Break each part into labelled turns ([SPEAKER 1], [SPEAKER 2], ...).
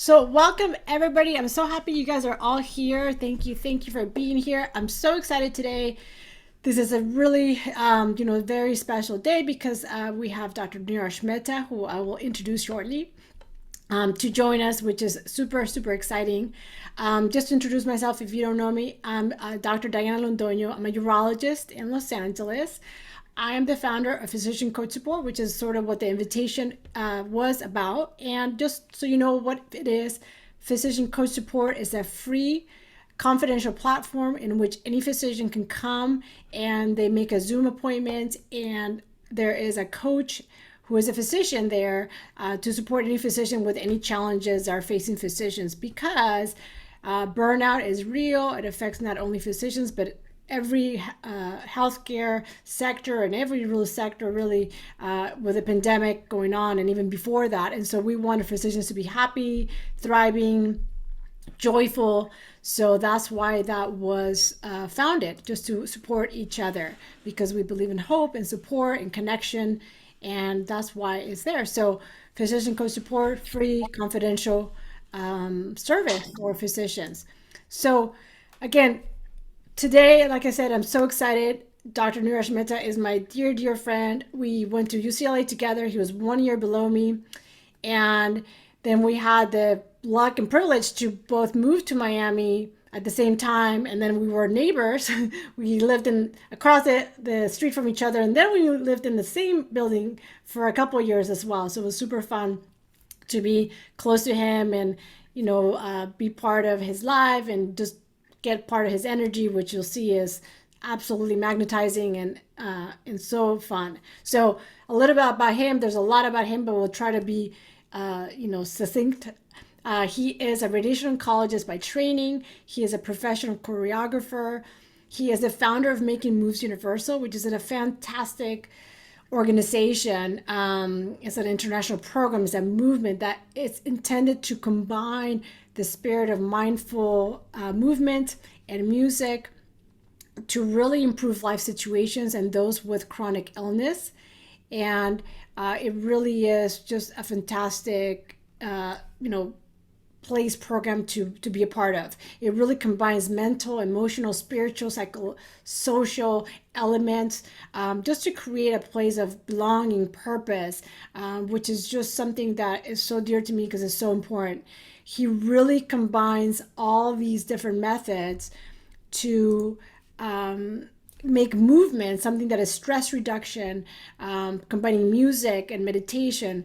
[SPEAKER 1] So welcome everybody. I'm so happy you guys are all here. Thank you for being here. I'm so excited today. This is a really, very special day because we have Dr. Niraj Mehta, who I will introduce shortly, to join us, which is super, super exciting. Just to introduce myself, if you don't know me, I'm Dr. Diana Londoño. I'm a urologist in Los Angeles. I am the founder of Physician Coach Support, which is sort of what the invitation was about. And just so you know what it is, Physician Coach Support is a free, confidential platform in which any physician can come and they make a Zoom appointment, and there is a coach who is a physician there to support any physician with any challenges that are facing physicians, because burnout is real. It affects not only physicians, but every healthcare sector and every real sector, really, with the pandemic going on and even before that. And so we want physicians to be happy, thriving, joyful. So that's why that was founded, just to support each other, because we believe in hope and support and connection. And that's why it's there. So Physician Coach Support, free, confidential service for physicians. So again, today, like I said, I'm so excited. Dr. Niraj Mehta is my dear, dear friend. We went to UCLA together. He was 1 year below me. And then we had the luck and privilege to both move to Miami at the same time. And then we were neighbors. We lived across the street from each other. And then we lived in the same building for a couple of years as well. So it was super fun to be close to him and, be part of his life and just get part of his energy, which you'll see is absolutely magnetizing and so fun. So a little bit about him. There's a lot about him, but we'll try to be succinct. He is a radiation oncologist by training. He is a professional choreographer. He is the founder of Making Moves Universal, which is a fantastic organization. It's an international program. It's a movement that is intended to combine the spirit of mindful movement and music to really improve life situations and those with chronic illness. And it really is just a fantastic, place program to be a part of. It really combines mental, emotional, spiritual, psychosocial elements, just to create a place of belonging, purpose, which is just something that is so dear to me because it's so important. He really combines all these different methods to make movement something that is stress reduction, combining music and meditation,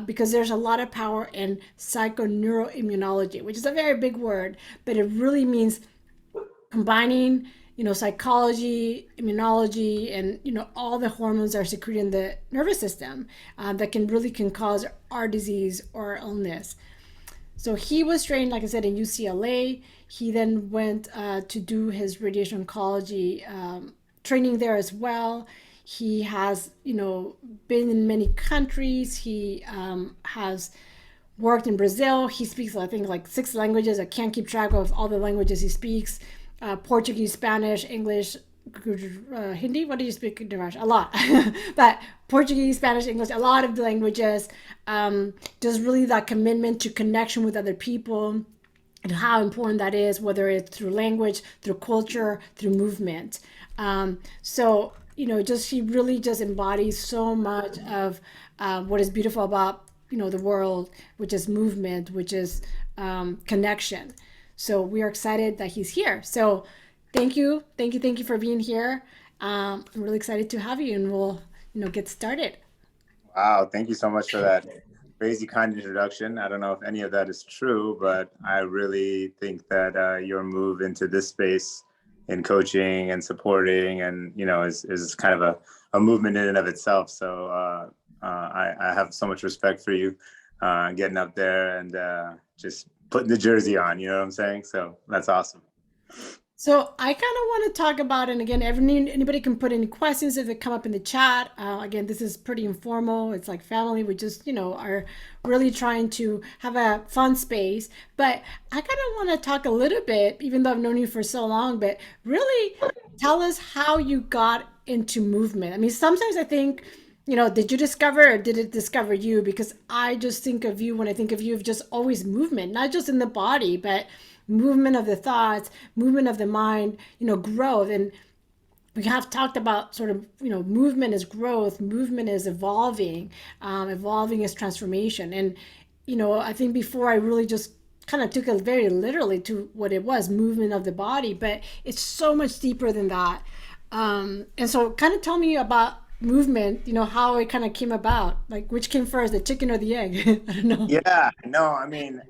[SPEAKER 1] because there's a lot of power in psychoneuroimmunology, which is a very big word, but it really means combining, psychology, immunology, and, all the hormones that are secreted in the nervous system that can cause our disease or illness. So he was trained, like I said, in UCLA. He then went to do his radiation oncology training there as well. He has, been in many countries. He has worked in Brazil. He speaks, I think, like 6 languages. I can't keep track of all the languages he speaks. Portuguese, Spanish, English, Hindi. What do you speak, Niraj? A lot. But Portuguese, Spanish, English, a lot of the languages. Just really that commitment to connection with other people and how important that is, whether it's through language, through culture, through movement. So, he really just embodies so much of what is beautiful about, the world, which is movement, which is connection. So we are excited that he's here. So thank you for being here. I'm really excited to have you, and we'll, get started.
[SPEAKER 2] Wow, thank you so much for that crazy kind introduction. I don't know if any of that is true, but I really think that your move into this space in coaching and supporting and, is kind of a movement in and of itself. So I have so much respect for you getting up there and just putting the jersey on, you know what I'm saying? So that's awesome.
[SPEAKER 1] So I kind of want to talk about, and again, anybody can put any questions if they come up in the chat. Again, this is pretty informal. It's like family. We just, are really trying to have a fun space. But I kind of want to talk a little bit, even though I've known you for so long, but really tell us how you got into movement. I mean, sometimes I think Did you discover or did it discover you? Because I just think of you, when I think of you, of just always movement, not just in the body, but movement of the thoughts, movement of the mind, growth. And we have talked about sort of, movement is growth, movement is evolving, evolving is transformation. And, I think before I really just kind of took it very literally to what it was, movement of the body, but it's so much deeper than that. And so kind of tell me about movement, how it kind of came about, like which came first, the chicken or the egg? I don't know.
[SPEAKER 2] Yeah, no, I mean,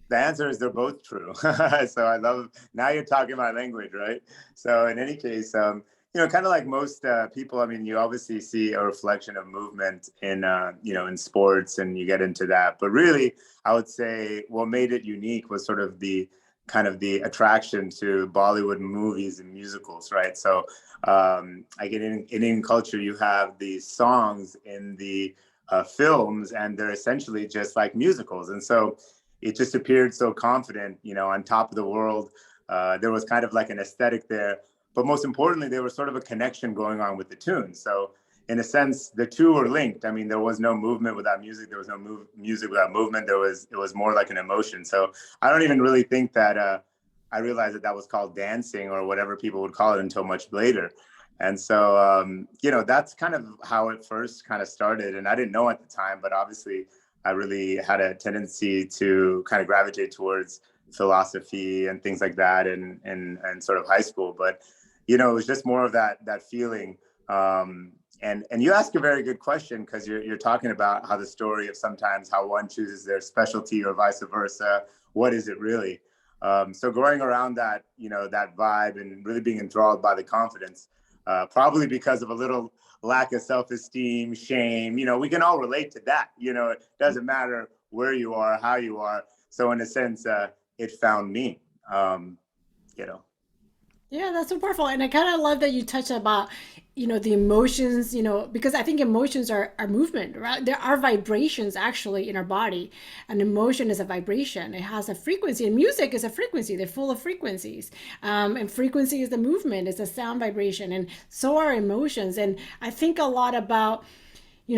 [SPEAKER 2] the answer is they're both true. So I love, now you're talking my language, right? So in any case, kind of like most people, I mean, you obviously see a reflection of movement in, in sports, and you get into that. But really, I would say what made it unique was sort of the kind of the attraction to Bollywood movies and musicals, right? So I get in Indian culture, you have these songs in the films, and they're essentially just like musicals. And so it just appeared so confident, on top of the world. There was kind of like an aesthetic there, but most importantly, there was sort of a connection going on with the tune. So in a sense, the two were linked. I mean, there was no movement without music. There was no music without movement. It was more like an emotion. So I don't even really think that I realized that was called dancing or whatever people would call it until much later. And so, that's kind of how it first kind of started. And I didn't know at the time, but obviously I really had a tendency to kind of gravitate towards philosophy and things like that and sort of high school. But, it was just more of that feeling. And you ask a very good question, because you're talking about how the story of sometimes how one chooses their specialty or vice versa. What is it really? So going around that, that vibe and really being enthralled by the confidence, probably because of a little lack of self-esteem, shame, we can all relate to that. It doesn't matter where you are, how you are. So in a sense, it found me, you know.
[SPEAKER 1] Yeah, that's so powerful. And I kind of love that you touched about, the emotions, because I think emotions are movement, right? There are vibrations actually in our body. An emotion is a vibration. It has a frequency, and music is a frequency. They're full of frequencies. And frequency is the movement, it's a sound vibration. And so are emotions. And I think a lot about,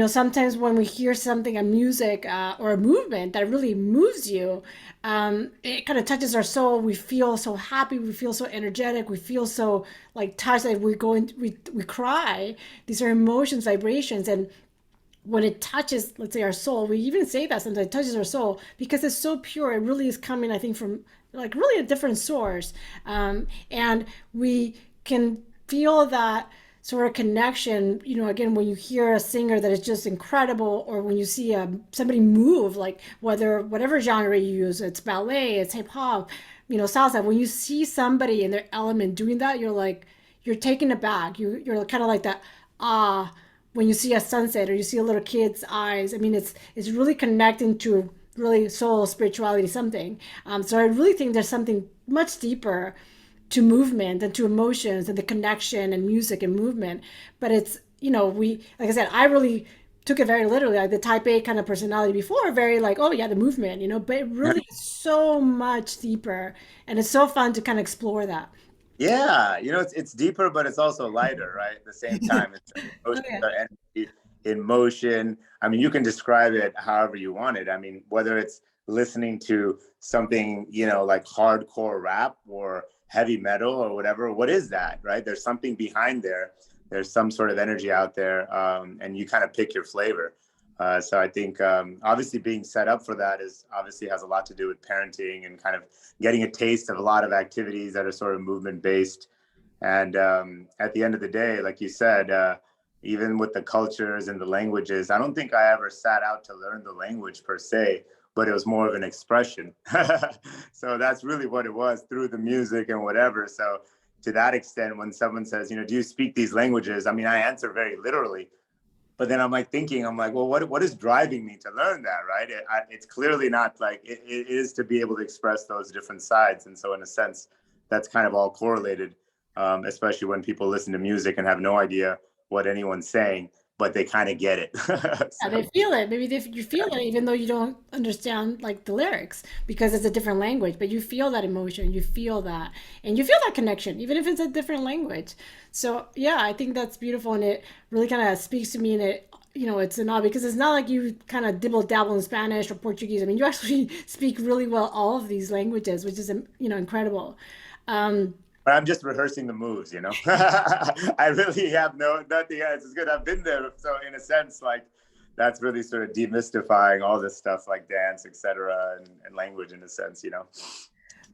[SPEAKER 1] sometimes when we hear something, a music or a movement that really moves you, it kind of touches our soul. We feel so happy. We feel so energetic. We feel so like touched that we cry. These are emotions, vibrations. And when it touches, let's say, our soul, we even say that sometimes it touches our soul because it's so pure. It really is coming, I think, from like really a different source. And we can feel that sort of connection, again, when you hear a singer that is just incredible, or when you see somebody move, like whatever genre you use, it's ballet, it's hip hop, salsa. When you see somebody in their element doing that, you're taken aback. You're kind of like that, when you see a sunset or you see a little kid's eyes. I mean, it's really connecting to really soul, spirituality, something. So I really think there's something much deeper to movement and to emotions and the connection and music and movement. But it's, like I said, I really took it very literally, like the type A kind of personality before, very like, oh yeah, the movement, but it really is so much deeper. And it's so fun to kind of explore that.
[SPEAKER 2] Yeah, it's deeper, but it's also lighter, right? At the same time, it's
[SPEAKER 1] Oh,
[SPEAKER 2] emotions
[SPEAKER 1] yeah.
[SPEAKER 2] are energy in motion. I mean, you can describe it however you want it. I mean, whether it's listening to something, like hardcore rap or heavy metal or whatever, what is that, right? There's something behind there. There's some sort of energy out there, and you kind of pick your flavor. So I think obviously being set up for that is obviously has a lot to do with parenting and kind of getting a taste of a lot of activities that are sort of movement based. And at the end of the day, like you said, even with the cultures and the languages, I don't think I ever sat out to learn the language per se, but it was more of an expression. So that's really what it was, through the music and whatever. So to that extent, when someone says, do you speak these languages? I mean, I answer very literally. But then I'm like thinking, I'm like, well, what is driving me to learn that, right? It's clearly not like it is to be able to express those different sides. And so in a sense, that's kind of all correlated, especially when people listen to music and have no idea what anyone's saying, but they kind of get it.
[SPEAKER 1] Yeah,
[SPEAKER 2] So,
[SPEAKER 1] they feel it. Maybe you feel it even though you don't understand like the lyrics because it's a different language, but you feel that emotion, you feel that, and you feel that connection, even if it's a different language. So yeah, I think that's beautiful, and it really kind of speaks to me, and it it's an odd because it's not like you kind of dibble dabble in Spanish or Portuguese. I mean, you actually speak really well all of these languages, which is, incredible. Um,
[SPEAKER 2] But I'm just rehearsing the moves, you know. I really have nothing else. It's good. I've been there, so in a sense, like that's really sort of demystifying all this stuff like dance, etc., and language in a sense, you know.
[SPEAKER 1] so,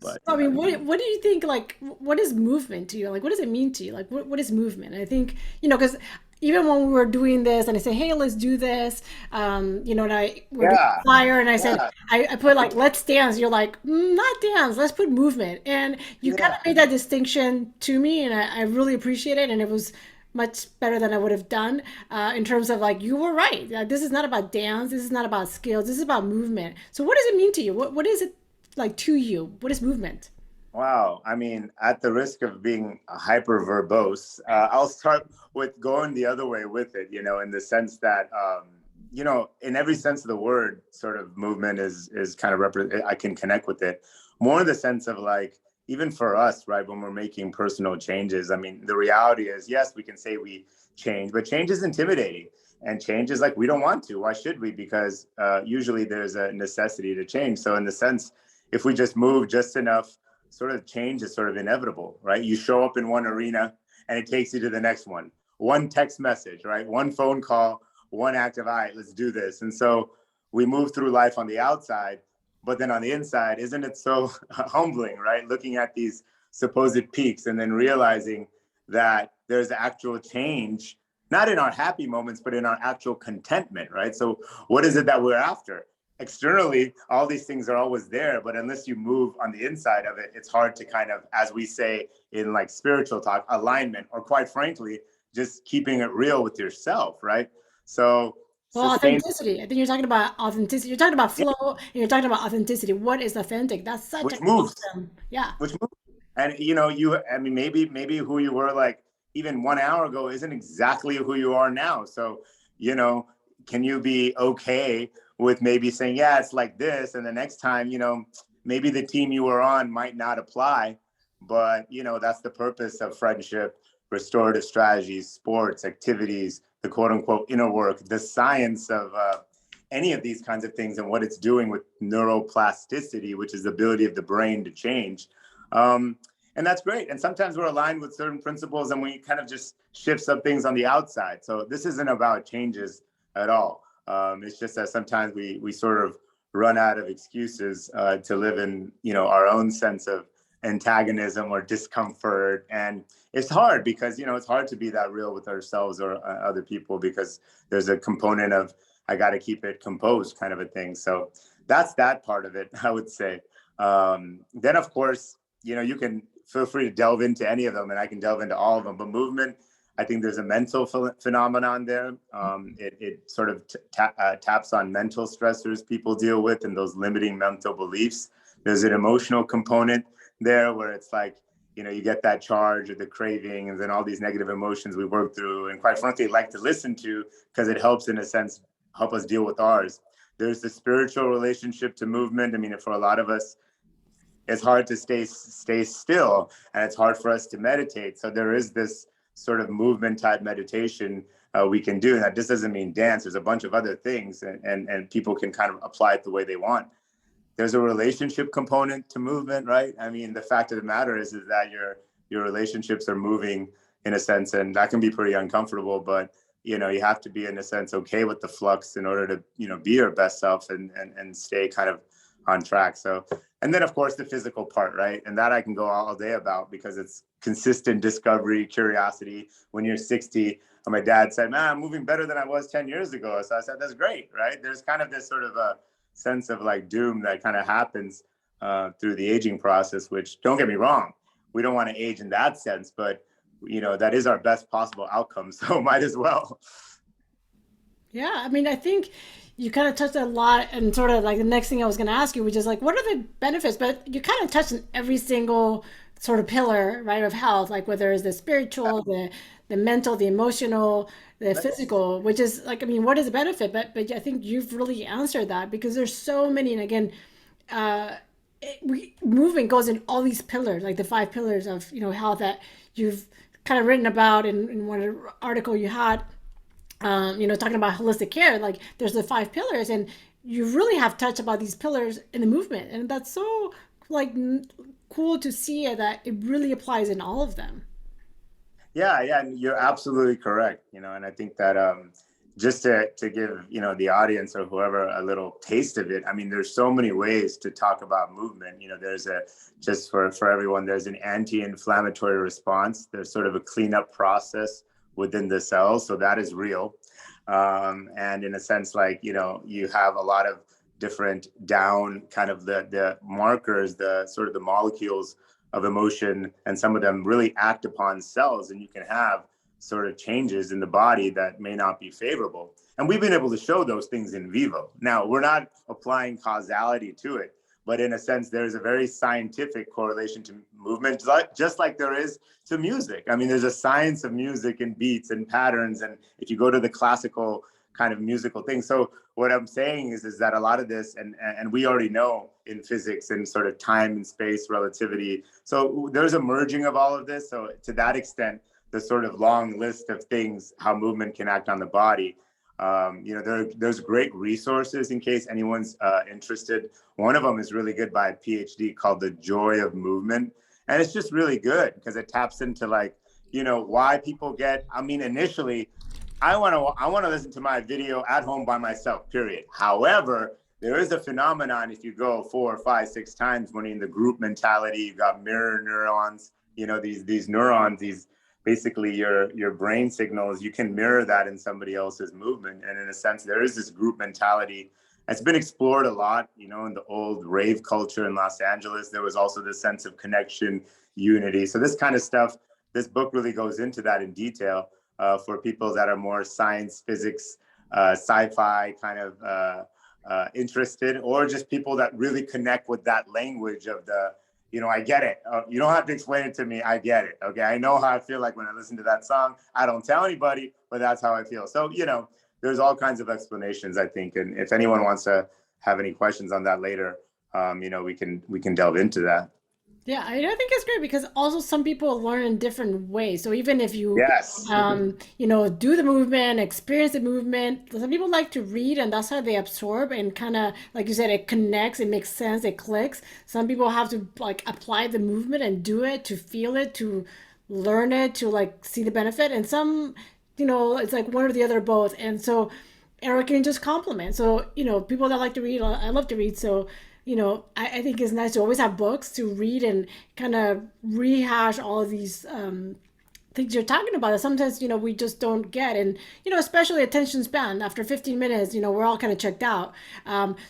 [SPEAKER 2] But
[SPEAKER 1] I mean, what do you think? Like, what is movement to you? Like, what does it mean to you? Like, what is movement? I think because even when we were doing this, and I said, "Hey, let's do this," and we're doing
[SPEAKER 2] yeah,
[SPEAKER 1] flyer, and I said,
[SPEAKER 2] yeah,
[SPEAKER 1] I put like, "Let's dance." You're like, "Not dance. Let's put movement." And you kind
[SPEAKER 2] yeah.
[SPEAKER 1] of made that distinction to me, and I really appreciate it. And it was much better than I would have done in terms of like you were right. This is not about dance. This is not about skills. This is about movement. So, what does it mean to you? What is it like to you? What is movement?
[SPEAKER 2] Wow. I mean, at the risk of being hyper verbose, I'll start with going the other way with it, in the sense that, in every sense of the word, sort of movement is kind of I can connect with it more in the sense of like, even for us, right, when we're making personal changes. I mean, the reality is, yes, we can say we change, but change is intimidating. And change is like, we don't want to. Why should we? Because usually there's a necessity to change. So, in the sense, if we just move just enough, sort of change is sort of inevitable, right? You show up in one arena and it takes you to the next one. One text message, right? One phone call, one act of, all right, let's do this. And so we move through life on the outside, but then on the inside, isn't it so humbling, right? Looking at these supposed peaks and then realizing that there's actual change, not in our happy moments, but in our actual contentment, right? So what is it that we're after? Externally, all these things are always there, but unless you move on the inside of it, it's hard to kind of, as we say in like spiritual talk, alignment, or quite frankly, just keeping it real with yourself, right? So
[SPEAKER 1] Well,
[SPEAKER 2] sustain,
[SPEAKER 1] authenticity. I think you're talking about authenticity. You're talking about
[SPEAKER 2] yeah,
[SPEAKER 1] flow, and you're talking about authenticity. What is authentic? That's such
[SPEAKER 2] which
[SPEAKER 1] an
[SPEAKER 2] moves,
[SPEAKER 1] awesome, yeah.
[SPEAKER 2] which moves. And I mean, maybe who you were like even 1 hour ago isn't exactly who you are now. So, you know, can you be okay with maybe saying, yeah, it's like this, and the next time, maybe the team you were on might not apply, but that's the purpose of friendship, restorative strategies, sports, activities, the quote unquote inner work, the science of any of these kinds of things and what it's doing with neuroplasticity, which is the ability of the brain to change. Um, and that's great. And sometimes we're aligned with certain principles and we kind of just shift some things on the outside. So this isn't about changes at all. It's just that sometimes we sort of run out of excuses to live in our own sense of antagonism or discomfort, and it's hard because it's hard to be that real with ourselves or other people because there's a component of I got to keep it composed kind of a thing. So that's that part of it, I would say. Then of course you can feel free to delve into any of them, and I can delve into all of them. But movement, I think there's a mental phenomenon there. It sort of taps on mental stressors people deal with and those limiting mental beliefs. There's an emotional component there where it's like, you get that charge or the craving and then all these negative emotions we work through and quite frankly like to listen to because it helps in a sense help us deal with ours. There's the spiritual relationship to movement. I mean, for a lot of us, it's hard to stay still and it's hard for us to meditate. So there is this sort of movement type meditation we can do. That just doesn't mean dance. There's a bunch of other things and people can kind of apply it the way they want. There's a relationship component to movement, right? I mean, the fact of the matter is that your relationships are moving in a sense, and that can be pretty uncomfortable, but you have to be in a sense okay with the flux in order to be your best self and stay kind of on track. So, and then of course the physical part, right? And that I can go all day about because it's consistent discovery, curiosity. When you're 60, my dad said, man, I'm moving better than I was 10 years ago. So I said, that's great, right? There's kind of this sort of a sense of like doom that kind of happens through the aging process, which don't get me wrong, we don't want to age in that sense, but that is our best possible outcome. So might as well.
[SPEAKER 1] Yeah, I mean, I think you kind of touched a lot, and sort of like the next thing I was going to ask you, which is like, what are the benefits? But you kind of touched on every single sort of pillar, right, of health, like whether it's the spiritual, the mental, the emotional, the physical, which is like, I mean, what is the benefit? But I think you've really answered that because there's so many, and again, uh, movement goes in all these pillars, like the five pillars of health that you've kind of written about in one article you had. talking about holistic care, like there's the 5 pillars, and you really have touched about these pillars in the movement, and that's so like cool to see that it really applies in all of them.
[SPEAKER 2] Yeah, yeah, and you're absolutely correct. And I think that just to give the audience or whoever a little taste of it. I mean, there's so many ways to talk about movement. There's a just for everyone. There's an anti-inflammatory response. There's sort of a cleanup process within the cells, so that is real. And in a sense, like you have a lot of different down kind of the markers, the sort of the molecules of emotion, and some of them really act upon cells, and you can have sort of changes in the body that may not be favorable. And we've been able to show those things in vivo. Now, we're not applying causality to it, but in a sense, there's a very scientific correlation to movement, just like there is to music. I mean, there's a science of music and beats and patterns. And if you go to the classical kind of musical thing. So what I'm saying is that a lot of this, and we already know in physics and sort of time and space relativity. So there's a merging of all of this. So to that extent, the sort of long list of things, how movement can act on the body. There's great resources in case anyone's interested. One of them is really good by a PhD called The Joy of Movement. And it's just really good because it taps into like, why people get, I mean, initially, I want to listen to my video at home by myself, period. However, there is a phenomenon if you go 4, 5, 6 times when in the group mentality, you've got mirror neurons, these neurons, these basically your brain signals, you can mirror that in somebody else's movement. And in a sense, there is this group mentality. It's been explored a lot, in the old rave culture in Los Angeles. There was also this sense of connection, unity. So this kind of stuff, this book really goes into that in detail for people that are more science, physics, sci-fi kind of interested, or just people that really connect with that language of I get it. You don't have to explain it to me. I get it. Okay. I know how I feel like when I listen to that song. I don't tell anybody, but that's how I feel. So, there's all kinds of explanations, I think. And if anyone wants to have any questions on that later, we can delve into that.
[SPEAKER 1] Yeah, I think it's great because also some people learn in different ways. So even if you,
[SPEAKER 2] Yes.
[SPEAKER 1] do the movement, experience the movement, some people like to read and that's how they absorb and kind of, like you said, it connects, it makes sense, it clicks. Some people have to like apply the movement and do it to feel it, to learn it, to like see the benefit. And some, it's like one or the other, both. And so Eric can just compliment. So, people that like to read, I love to read. So, I think it's nice to always have books to read and kind of rehash all of these things you're talking about that sometimes, we just don't get. And, especially attention span after 15 minutes, we're all kind of checked out.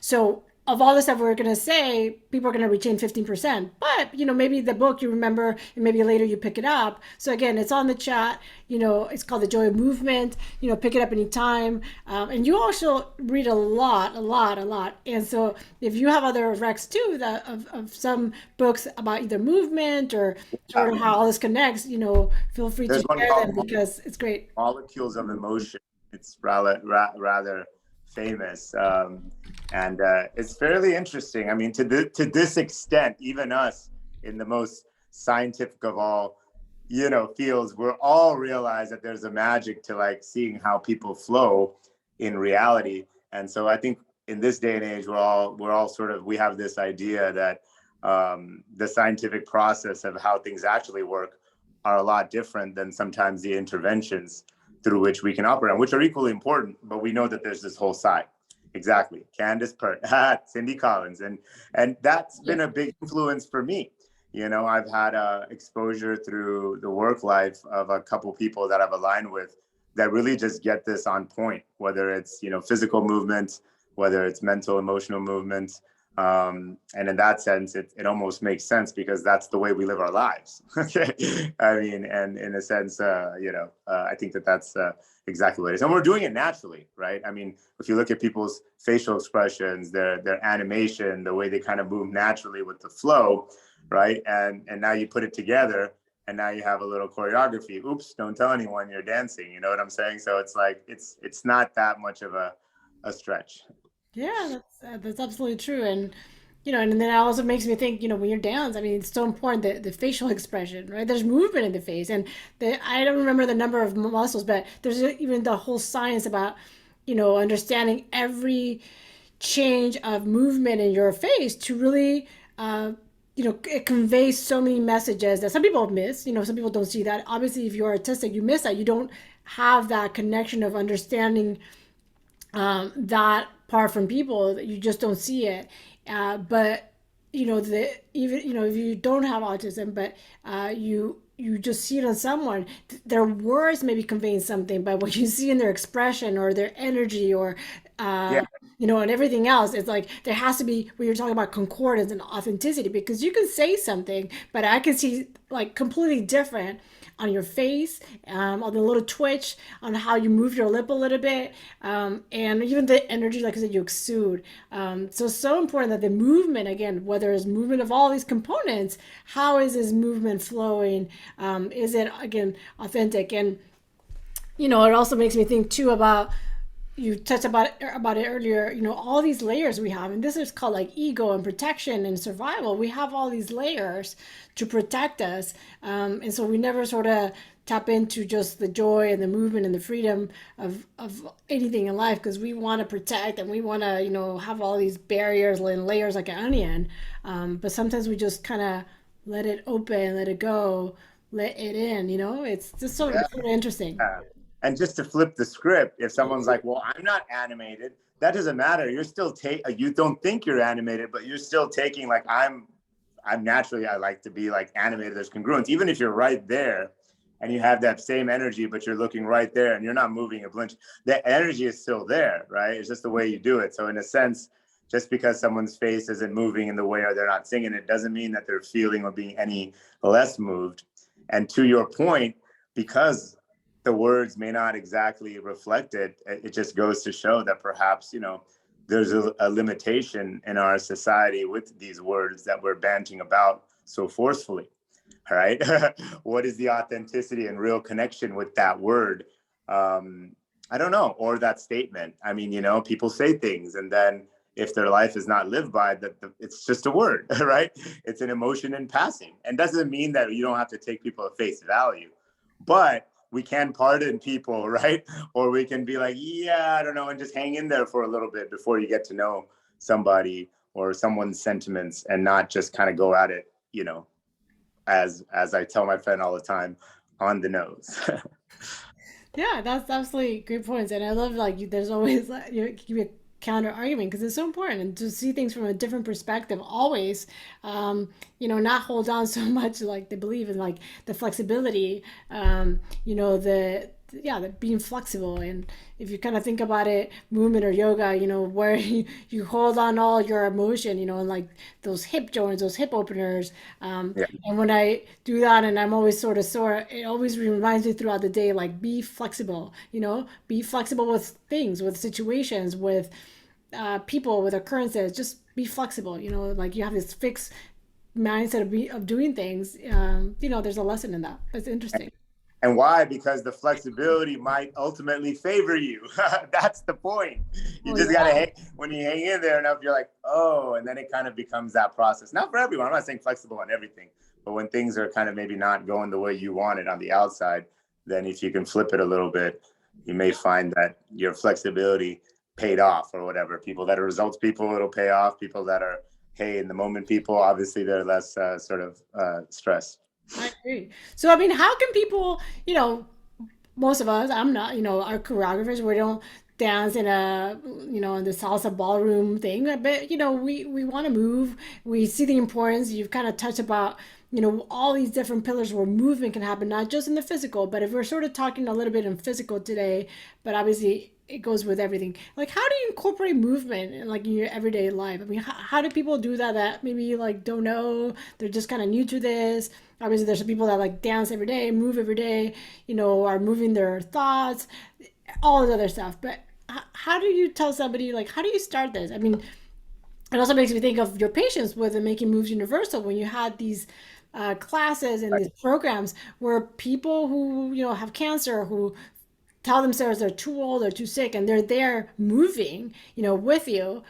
[SPEAKER 1] So of all the stuff we're going to say, people are going to retain 15%. But, maybe the book you remember and maybe later you pick it up. So again, it's on the chat. It's called The Joy of Movement. Pick it up anytime. And you also read a lot, a lot, a lot. And so if you have other recs too of some books about either movement or sort of how all this connects, feel free
[SPEAKER 2] There's
[SPEAKER 1] to
[SPEAKER 2] one
[SPEAKER 1] share them
[SPEAKER 2] called
[SPEAKER 1] because it's great.
[SPEAKER 2] Molecules of Emotion. It's rather famous. And it's fairly interesting. I mean, to this extent, even us in the most scientific of all, fields, we're all realize that there's a magic to like seeing how people flow in reality. And so I think in this day and age, we're all sort of, we have this idea that the scientific process of how things actually work are a lot different than sometimes the interventions through which we can operate, which are equally important, but we know that there's this whole side. Exactly. Candace Pert, Cindy Collins. And that's been a big influence for me. I've had exposure through the work life of a couple people that I've aligned with that really just get this on point, whether it's, physical movement, whether it's mental, emotional movement. And in that sense, it almost makes sense because that's the way we live our lives. Okay. I mean, and in a sense, I think that's exactly what it is. And we're doing it naturally, right? I mean, if you look at people's facial expressions, their animation, the way they kind of move naturally with the flow, right? And now you put it together and now you have a little choreography. Oops, don't tell anyone you're dancing. You know what I'm saying? So it's like, it's not that much of a stretch.
[SPEAKER 1] Yeah, that's absolutely true. And and then it also makes me think, when you're dance, I mean, it's so important the facial expression, right? There's movement in the face, and I don't remember the number of muscles, but there's even the whole science about, understanding every change of movement in your face to really, it conveys so many messages that some people miss. Some people don't see that. Obviously, if you're artistic, you miss that. You don't have that connection of understanding that part from people. You just don't see it. But the even if you don't have autism, but you just see it on someone, their words may be conveying something, but what you see in their expression or their energy or
[SPEAKER 2] Yeah,
[SPEAKER 1] and everything else, it's like there has to be, when you're talking about concordance and authenticity, because you can say something, but I can see like completely different on your face, on the little twitch, on how you move your lip a little bit, and even the energy, like I said, you exude. So important that the movement, again, whether it's movement of all these components, how is this movement flowing? Is it, again, authentic? And it also makes me think too about, you touched about it earlier, all these layers we have, and this is called like ego and protection and survival. We have all these layers to protect us, and so we never sort of tap into just the joy and the movement and the freedom of anything in life, because we want to protect and we want to have all these barriers and layers like an onion, but sometimes we just kind of let it open, let it go, let it in. It's just so,
[SPEAKER 2] yeah.
[SPEAKER 1] sort of interesting.
[SPEAKER 2] And just to flip the script, if someone's like, well, I'm not animated, that doesn't matter. You're still you don't think you're animated, but you're still taking, like, I'm naturally, I like to be like animated. There's congruence. Even if you're right there and you have that same energy, but you're looking right there and you're not moving a blinch, the energy is still there, right? It's just the way you do it. So in a sense, just because someone's face isn't moving in the way, or they're not singing, it doesn't mean that they're feeling or being any less moved. And to your point, because the words may not exactly reflect it, it just goes to show that perhaps, there's a limitation in our society with these words that we're banting about so forcefully. All right. What is the authenticity and real connection with that word? I don't know. Or that statement. I mean, people say things, and then if their life is not lived by that, it's just a word, right? It's an emotion in passing, and doesn't mean that you don't have to take people at face value, but we can pardon people, right? Or we can be like, yeah, I don't know, and just hang in there for a little bit before you get to know somebody or someone's sentiments, and not just kind of go at it, as I tell my friend all the time, on the nose.
[SPEAKER 1] Yeah, that's absolutely great points, and I love, like, there's always like, give me a counter argument, because it's so important and to see things from a different perspective always. Not hold on so much, like they believe in, like the flexibility, the yeah, the being flexible. And if you kind of think about it, movement or yoga, where you hold on all your emotion, and like those hip joints, those hip openers.
[SPEAKER 2] Yeah.
[SPEAKER 1] And when I do that and I'm always sort of sore, it always reminds me throughout the day, like, be flexible, be flexible with things, with situations, with people, with occurrences. Just be flexible, like you have this fixed mindset of doing things. There's a lesson in that. It's interesting.
[SPEAKER 2] And why? Because the flexibility might ultimately favor you. That's the point. You
[SPEAKER 1] Oh,
[SPEAKER 2] just got to
[SPEAKER 1] yeah.
[SPEAKER 2] hang, when you hang in there enough, you're like, oh, and then it kind of becomes that process. Not for everyone. I'm not saying flexible on everything, but when things are kind of maybe not going the way you want it on the outside, then if you can flip it a little bit, you may find that your flexibility paid off, or whatever. People that are results people, it'll pay off. People that are, hey, in the moment people, obviously they're less sort of stressed.
[SPEAKER 1] I agree. So, I mean, how can people, most of us, I'm not, are choreographers. We don't dance in in the salsa ballroom thing, but, we want to move. We see the importance. You've kind of touched about, all these different pillars where movement can happen, not just in the physical, but if we're sort of talking a little bit in physical today, but obviously it goes with everything. Like, how do you incorporate movement in, like, in your everyday life? I mean, how do people do that maybe, like, don't know, they're just kind of new to this? Obviously there's some people that, like, dance every day, move every day, are moving their thoughts, all this other stuff. But how do you tell somebody, like, how do you start this? I mean, it also makes me think of your patients with the Making Moves Universal, when you had these classes and these programs where people who have cancer, who tell themselves they're too old or too sick, and they're there moving with you.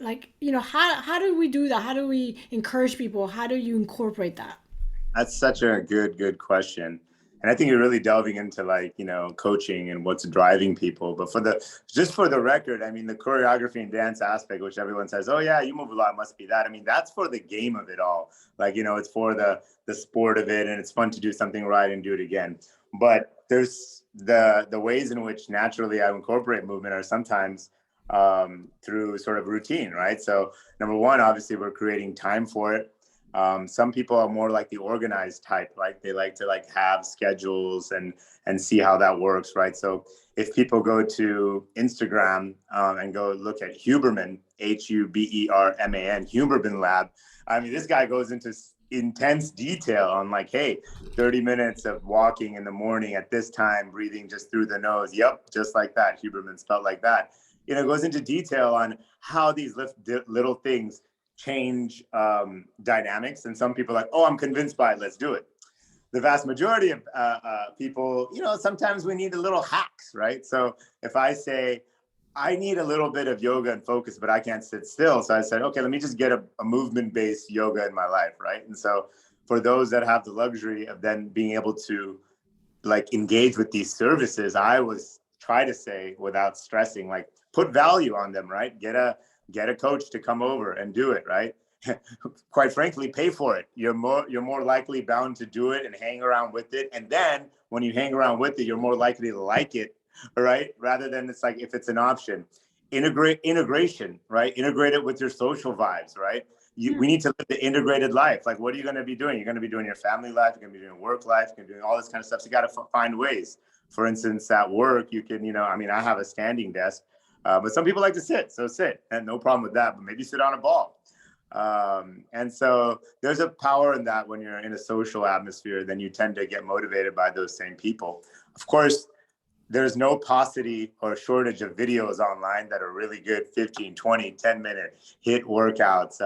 [SPEAKER 1] like, how do we do that? How do we encourage people? How do you incorporate that?
[SPEAKER 2] That's such a good question. And I think you're really delving into like, coaching and what's driving people. But just for the record, I mean, the choreography and dance aspect, which everyone says, oh yeah, you move a lot, must be that. I mean, that's for the game of it all. Like, it's for the sport of it, and it's fun to do something right and do it again. But there's the ways in which naturally I incorporate movement are sometimes through sort of routine, right? So number one, obviously we're creating time for it. Some people are more like the organized type, right? They like to like have schedules and see how that works, right? So if people go to Instagram and go look at Huberman, Huberman, Huberman Lab, I mean, this guy goes into intense detail on like, hey, 30 minutes of walking in the morning at this time, breathing just through the nose. Yep, just like that. Huberman spelled like that. Goes into detail on how these little things change dynamics. And some people are like, oh, I'm convinced by it, let's do it. The vast majority of people, sometimes we need a little hacks, right? So if I say, I need a little bit of yoga and focus, but I can't sit still. So I said, okay, let me just get a movement-based yoga in my life, right? And so for those that have the luxury of then being able to like engage with these services, I was try to say without stressing, like put value on them, right? Get a coach to come over and do it, right? Quite frankly, pay for it. You're more likely bound to do it and hang around with it. And then when you hang around with it, you're more likely to like it, right? Rather than it's like if it's an option. Integration, right? Integrate it with your social vibes, right? We need to live the integrated life. Like, what are you going to be doing? You're going to be doing your family life. You're going to be doing work life. You're going to be doing all this kind of stuff. So you got to find ways. For instance, at work, you can, I mean, I have a standing desk, but some people like to sit. So sit, and no problem with that. But maybe sit on a ball. And so there's a power in that when you're in a social atmosphere, then you tend to get motivated by those same people. Of course, there's no paucity or shortage of videos online that are really good 15, 20, 10-minute hit workouts.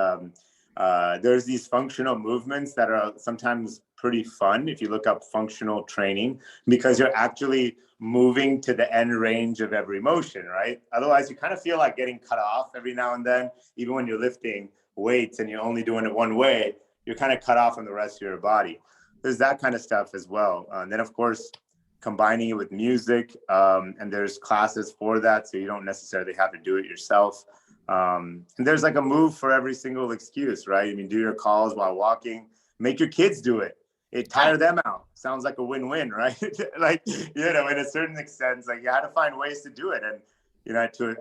[SPEAKER 2] There's these functional movements that are sometimes pretty fun if you look up functional training, because you're actually moving to the end range of every motion, right? Otherwise, you kind of feel like getting cut off every now and then, even when you're lifting weights and you're only doing it one way, you're kind of cut off from the rest of your body. There's that kind of stuff as well. And then, of course, combining it with music, and there's classes for that, so you don't necessarily have to do it yourself. And there's like a move for every single excuse, right? I mean, do your calls while walking, make your kids do it. Tire them out. Sounds like a win-win, right? Like, in a certain extent, like you had to find ways to do it. And,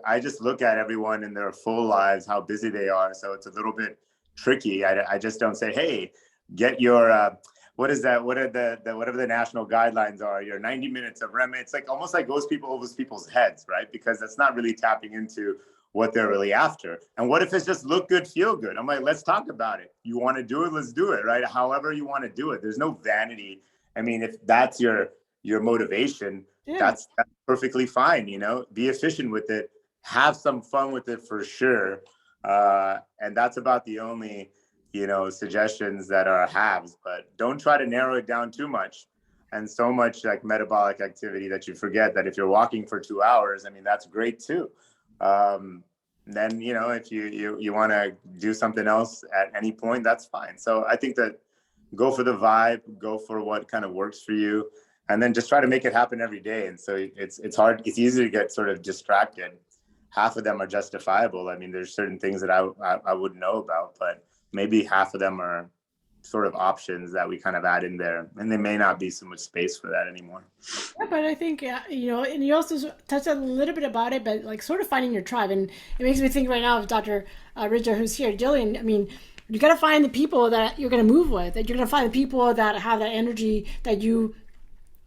[SPEAKER 2] I just look at everyone in their full lives, how busy they are. So it's a little bit tricky. I just don't say, hey, get your, what is that? What are the whatever the national guidelines are? Your 90 minutes of REM. It's like almost like goes over people's heads, right? Because that's not really tapping into what they're really after. And what if it's just look good, feel good? I'm like, let's talk about it. You want to do it? Let's do it, right? However you want to do it. There's no vanity. I mean, if that's your motivation, that's perfectly fine. Be efficient with it. Have some fun with it for sure. And that's about the only suggestions that are halves, but don't try to narrow it down too much. And so much like metabolic activity that you forget that if you're walking for 2 hours, I mean, that's great too. Then, if you want to do something else at any point, that's fine. So I think that go for the vibe, go for what kind of works for you, and then just try to make it happen every day. And so it's hard. It's easy to get sort of distracted. Half of them are justifiable. I mean, there's certain things that I wouldn't know about, but maybe half of them are sort of options that we kind of add in there, and there may not be so much space for that anymore.
[SPEAKER 1] Yeah, but I think, and you also touched on a little bit about it, but like sort of finding your tribe. And it makes me think right now of Dr. Ridger, who's here, Jillian. I mean, you got to find the people that you're going to move with, that you're going to find the people that have that energy that you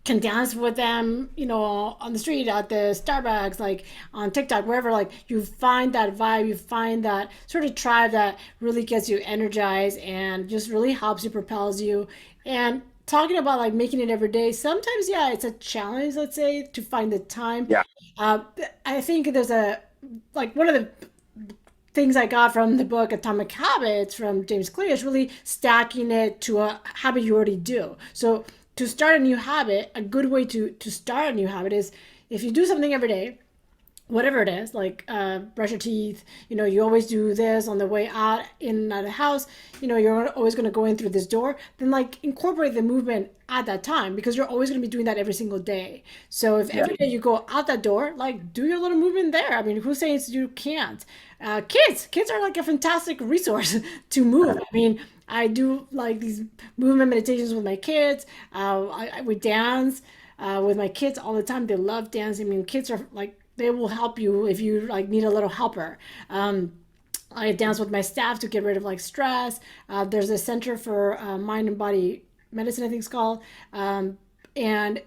[SPEAKER 1] can dance with them, on the street, at the Starbucks, like on TikTok, wherever. Like you find that vibe, you find that sort of tribe that really gets you energized and just really helps you, propels you. And talking about like making it every day, sometimes, yeah, it's a challenge, let's say, to find the time.
[SPEAKER 2] Yeah.
[SPEAKER 1] Uh, I think there's one of the things I got from the book Atomic Habits from James Clear is really stacking it to a habit you already do. So to start a new habit, a good way to start a new habit is if you do something every day, whatever it is, like brush your teeth, you always do this on the way out in and out of the house, you're always going to go in through this door, then like incorporate the movement at that time because you're always going to be doing that every single day. So if
[SPEAKER 2] Yeah.
[SPEAKER 1] every day you go out that door, like do your little movement there. I mean, who's saying you can't? Kids are like a fantastic resource to move. I mean, I do like these movement meditations with my kids. We dance with my kids all the time. They love dancing. I mean, kids are like, they will help you if you like need a little helper. I dance with my staff to get rid of like stress. There's a center for mind and body medicine, I think it's called. And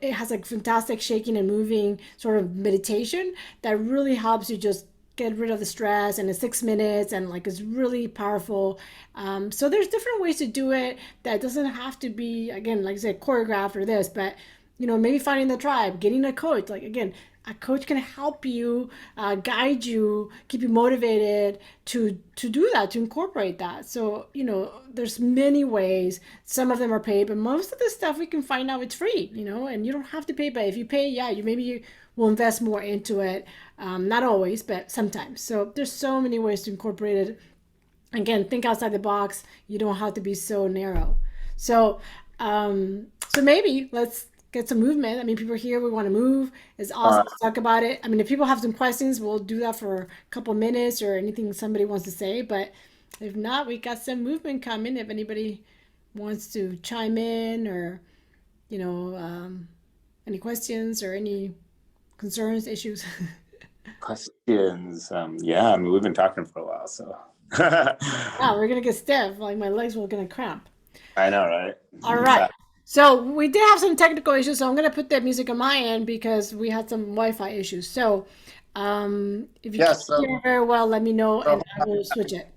[SPEAKER 1] it has like fantastic shaking and moving sort of meditation that really helps you just get rid of the stress, and it's 6 minutes and like it's really powerful. So there's different ways to do it that doesn't have to be, again, like I said, choreographed or this, but maybe finding the tribe, getting a coach. Like again, a coach can help you, guide you, keep you motivated to do that, to incorporate that. So there's many ways. Some of them are paid, but most of the stuff we can find out it's free. And you don't have to pay. But if you pay, yeah, you maybe will invest more into it. Not always, but sometimes. So there's so many ways to incorporate it. Again, think outside the box. You don't have to be so narrow. So, so maybe let's get some movement. I mean, people are here. We want to move. It's awesome
[SPEAKER 2] Uh,
[SPEAKER 1] to talk about it. I mean, if people have some questions, we'll do that for a couple minutes or anything somebody wants to say. But if not, we got some movement coming. If anybody wants to chime in or, you know, um, any questions or any concerns, issues.
[SPEAKER 2] Questions. Yeah, I mean, we've been talking for a while, so.
[SPEAKER 1] Wow, we're gonna get stiff. Like my legs were gonna cramp.
[SPEAKER 2] I know, right?
[SPEAKER 1] All right.
[SPEAKER 2] Exactly.
[SPEAKER 1] So we did have some technical issues, so I'm gonna put that music on my end because we had some Wi-Fi issues. So if you
[SPEAKER 2] Yeah,
[SPEAKER 1] can't hear very well, let me know and I will switch it.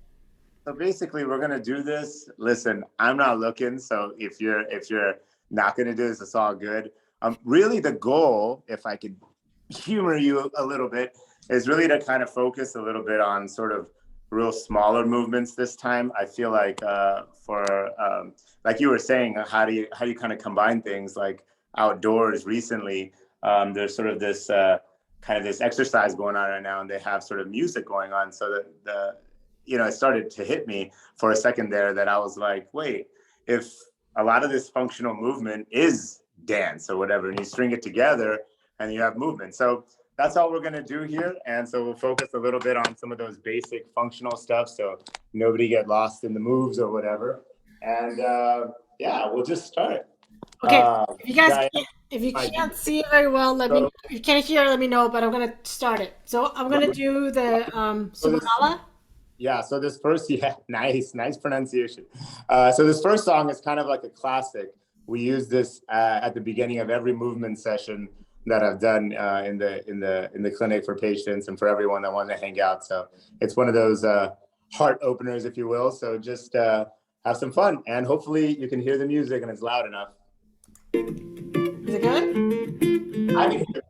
[SPEAKER 2] so basically we're gonna do this. Listen, I'm not looking, so if you're not gonna do this, it's all good. Really the goal, if I could humor you a little bit, is really to kind of focus a little bit on sort of real smaller movements this time. I feel like for like you were saying, how do you kind of combine things like outdoors recently? There's sort of this kind of this exercise going on right now, and they have sort of music going on, so that it started to hit me for a second there that I was like, wait, if a lot of this functional movement is dance or whatever, and you string it together and you have movement. So that's all we're going to do here. And so we'll focus a little bit on some of those basic functional stuff so nobody get lost in the moves or whatever. And yeah, we'll just start.
[SPEAKER 1] Okay. If you guys
[SPEAKER 2] Diane,
[SPEAKER 1] can't, if you
[SPEAKER 2] I do.
[SPEAKER 1] can't see it very well, let me know.
[SPEAKER 2] So,
[SPEAKER 1] If you can't hear, let me know, but I'm gonna start it. So I'm gonna do the
[SPEAKER 2] so this,
[SPEAKER 1] Subhanallah.
[SPEAKER 2] yeah, so this first, yeah, nice pronunciation. So this first song is kind of like a classic. We use this at the beginning of every movement session that I've done in the clinic for patients and for everyone that wants to hang out. So it's one of those heart openers, if you will. So just have some fun, and hopefully you can hear the music and it's loud enough.
[SPEAKER 1] Is it good?
[SPEAKER 2] I can hear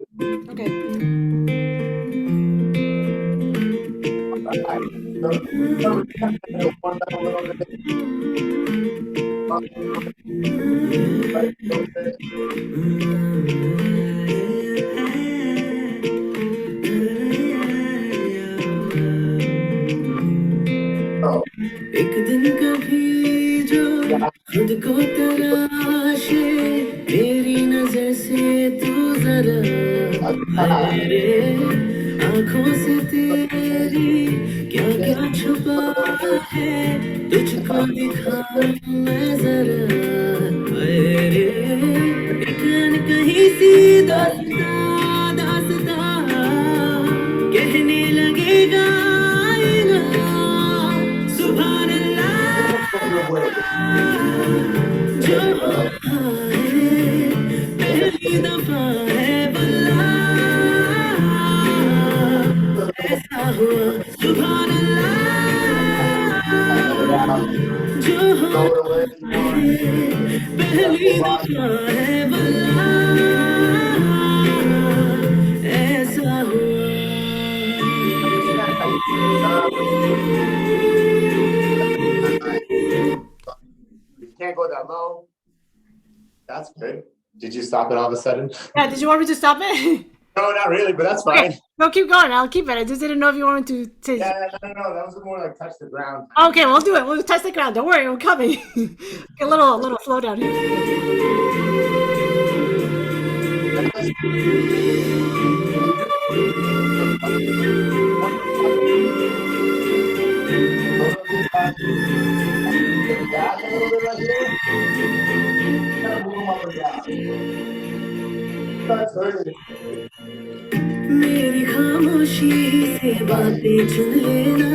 [SPEAKER 1] Okay.
[SPEAKER 2] it. So, warm up a little bit, right, a little bit. Oh,
[SPEAKER 3] एक दिन कभी जो
[SPEAKER 2] yeah.
[SPEAKER 3] खुद को तराशे तेरी नजर से तू जरा मेरे आंखों से तेरी क्या क्या छुपा है तुझको दिखाऊं मैं जरा मेरे एक कहीं सी दास्तां दास्तां कहने लगेगा आईना सुभान जो है पहली दफा है बल्ला ऐसा हुआ सुभान जो
[SPEAKER 2] Throw it away.
[SPEAKER 3] है पहली दफा है बल्ला ऐसा हुआ
[SPEAKER 2] You can't go that low. That's good. Did you stop it all of a sudden?
[SPEAKER 1] Yeah. Did you want me to stop it?
[SPEAKER 2] No, not really, but that's fine.
[SPEAKER 1] Okay, no, keep going. I'll keep it. I just didn't know if you wanted to say.
[SPEAKER 2] Yeah, no, that was more like touch the ground.
[SPEAKER 1] Okay, we'll do it. We'll touch the ground. Don't worry, we're coming. A little slow down here.
[SPEAKER 2] Back a little bit right here. Kind of move them up and down. That's hurting.
[SPEAKER 3] मेरी खामोशी से बातें चुन लेना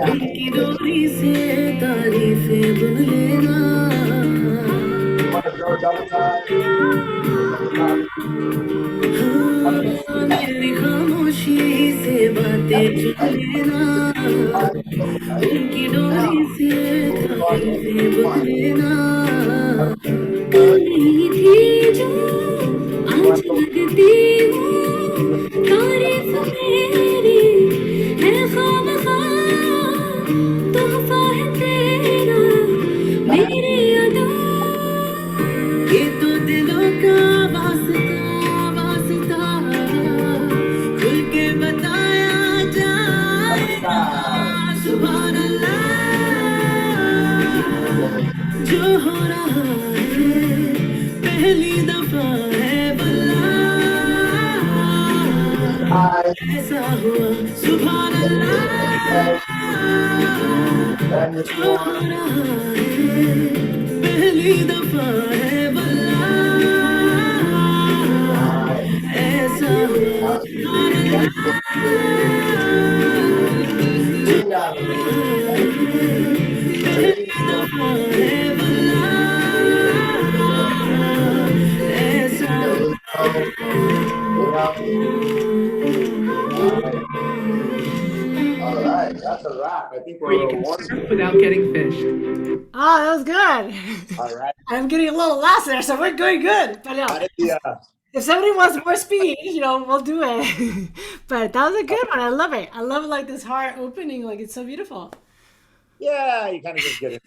[SPEAKER 3] दिल की डोरी से तारीफें बुन लेना मेरी खामोशी से बातें चुन लेना दिल की डोरी से तारीफें बुन लेना तू नहीं थी जो आज लगती हूँ तारीफ मेरी है खामख़ाह तोहफा है तेरा मेरी अदा ये तो दिलों का वास्ता खुल के बताया जाएगा सुभान अल्लाह जो हो रहा है पहली दफा है ऐसा हुआ सुभान अल्लाह जो हो रहा है पहली दफा है ऐसा हुआ सुभान अल्लाह पहली दफा है ऐसा
[SPEAKER 2] All right, that's a wrap. I think
[SPEAKER 4] Or you can surf without getting fished.
[SPEAKER 1] Oh, that was good.
[SPEAKER 2] All right.
[SPEAKER 1] I'm getting a little lost there, so we're going good. But
[SPEAKER 2] Yeah.
[SPEAKER 1] if somebody wants more speed, we'll do it. But that was a good one. I love it. I love like this heart opening. Like it's so beautiful.
[SPEAKER 2] Yeah, you kind of just get it.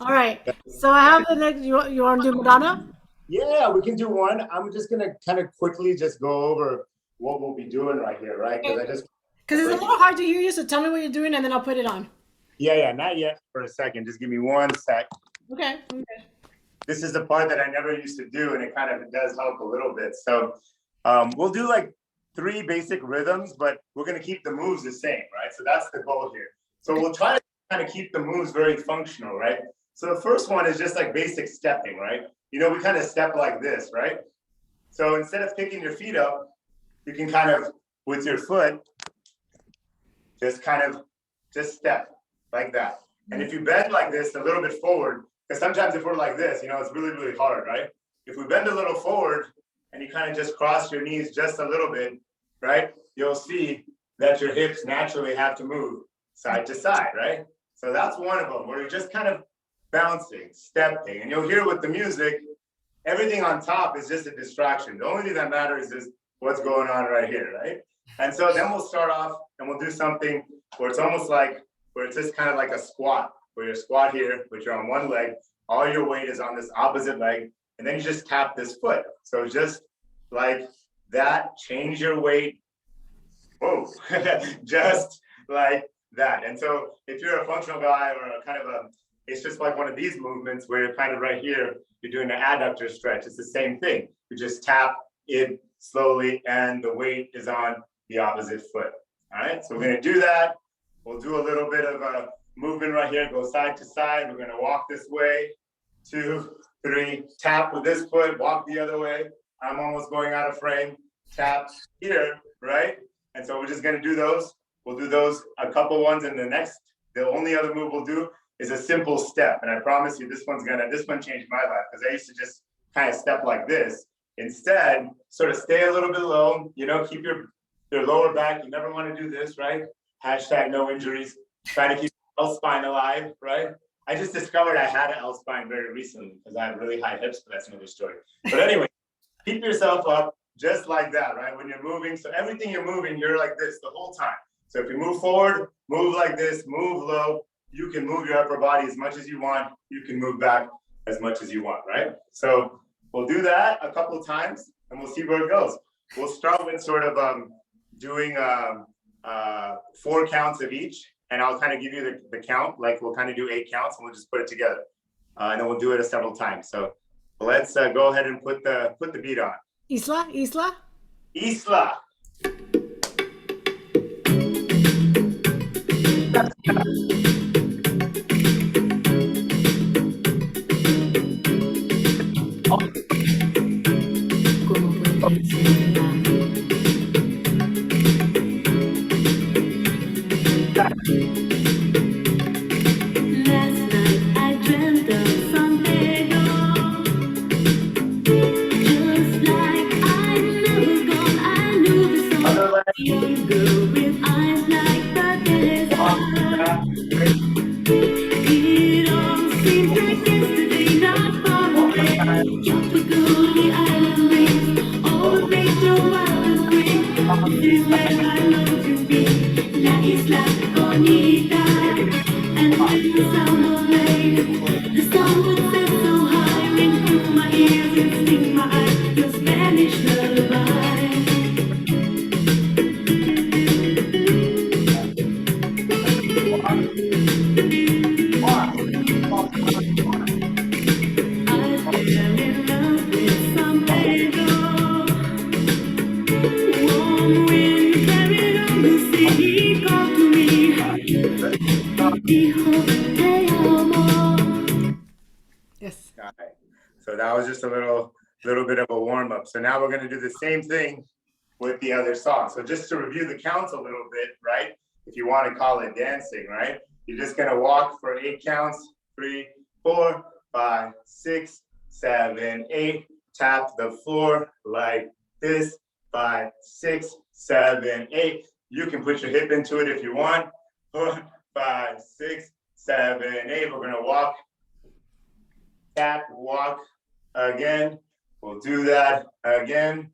[SPEAKER 1] All right. So I have the next. You want to do Magana?
[SPEAKER 2] Yeah, we can do one. I'm just gonna kind of quickly just go over what we'll be doing right here, right? Because
[SPEAKER 1] it's a little hard to hear you. So tell me what you're doing, and then I'll put it on.
[SPEAKER 2] Yeah, not yet for a second. Just give me 1 sec.
[SPEAKER 1] Okay.
[SPEAKER 2] This is the part that I never used to do, and it kind of does help a little bit. So we'll do like 3 basic rhythms, but we're gonna keep the moves the same, right? So that's the goal here. So we'll try to kind of keep the moves very functional, right? So the first one is just like basic stepping, right? We kind of step like this, right? So instead of picking your feet up, you can kind of, with your foot, just step like that. And if you bend like this a little bit forward, because sometimes if we're like this, it's really, really hard, right? If we bend a little forward and you kind of just cross your knees just a little bit, right? You'll see that your hips naturally have to move side to side, right? So that's one of them, where you're just kind of bouncing, stepping, and you'll hear with the music, everything on top is just a distraction. The only thing that matters is what's going on right here, right? And so then we'll start off and we'll do something where it's almost like, where it's just kind of like a squat, where you squat here, but you're on one leg, all your weight is on this opposite leg, and then you just tap this foot. So just like that, change your weight, whoa, just like that. And so if you're a functional guy or a kind of it's just like one of these movements where you're kind of right here, you're doing an adductor stretch. It's the same thing. You just tap it slowly and the weight is on the opposite foot. All right, so we're gonna do that. We'll do a little bit of a movement right here, go side to side. We're gonna walk this way, 2, 3, tap with this foot, walk the other way. I'm almost going out of frame, tap here, right? And so we're just gonna do those. We'll do those, a couple ones, and the only other move we'll do is a simple step. And I promise you, this one changed my life, because I used to just kind of step like this. Instead, sort of stay a little bit low, keep your lower back. You never want to do this, right? # no injuries. Try to keep L spine alive, right? I just discovered I had an L spine very recently because I have really high hips, but that's another story. But anyway, keep yourself up just like that, right? When you're moving, so everything you're moving, you're like this the whole time. So if you move forward, move like this, move low, you can move your upper body as much as you want. You can move back as much as you want, right? So we'll do that a couple of times and we'll see where it goes. we'll start with sort of doing 4 counts of each, and I'll kind of give you the count. Like we'll kind of do 8 counts, and we'll just put it together, and then we'll do it several times. So let's go ahead and put the beat on.
[SPEAKER 1] Isla.
[SPEAKER 2] Isla.
[SPEAKER 1] Yes.
[SPEAKER 2] All right. So that was just a little bit of a warm up. So now we're going to do the same thing with the other song. So just to review the counts a little bit, right? If you want to call it dancing, right? You're just going to walk for 8 counts. 3, 4, 5, 6, 7, 8. Tap the floor like this. 5, 6, 7, 8. You can put your hip into it if you want. 4, 5, 6, 7, 8. We're going to walk. Tap, walk again. We'll do that again.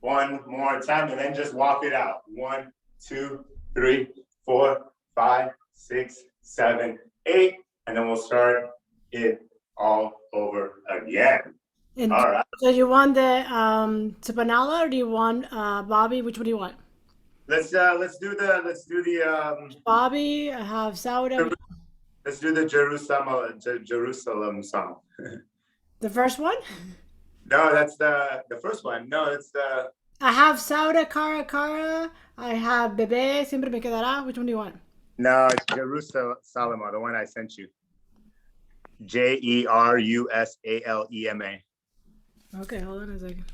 [SPEAKER 2] 1 more time, and then just walk it out. 1, 2, 3, 4, 5, 6, 7, 8. And then we'll start it all over again.
[SPEAKER 1] And
[SPEAKER 2] all right.
[SPEAKER 1] So you want the Sapanala or do you want Bobby? Which one do you want?
[SPEAKER 2] Let's do the
[SPEAKER 1] Bobby. I have Sauda.
[SPEAKER 2] Let's do the Jerusalem song.
[SPEAKER 1] The first one?
[SPEAKER 2] No, that's the first one. No, it's the.
[SPEAKER 1] I have Sauda, Cara, Cara. I have Bebé, Siempre Me Quedará. Which one do you want?
[SPEAKER 2] No, it's Jerusalem, the one I sent you. Jerusalema.
[SPEAKER 1] Okay, hold on a second.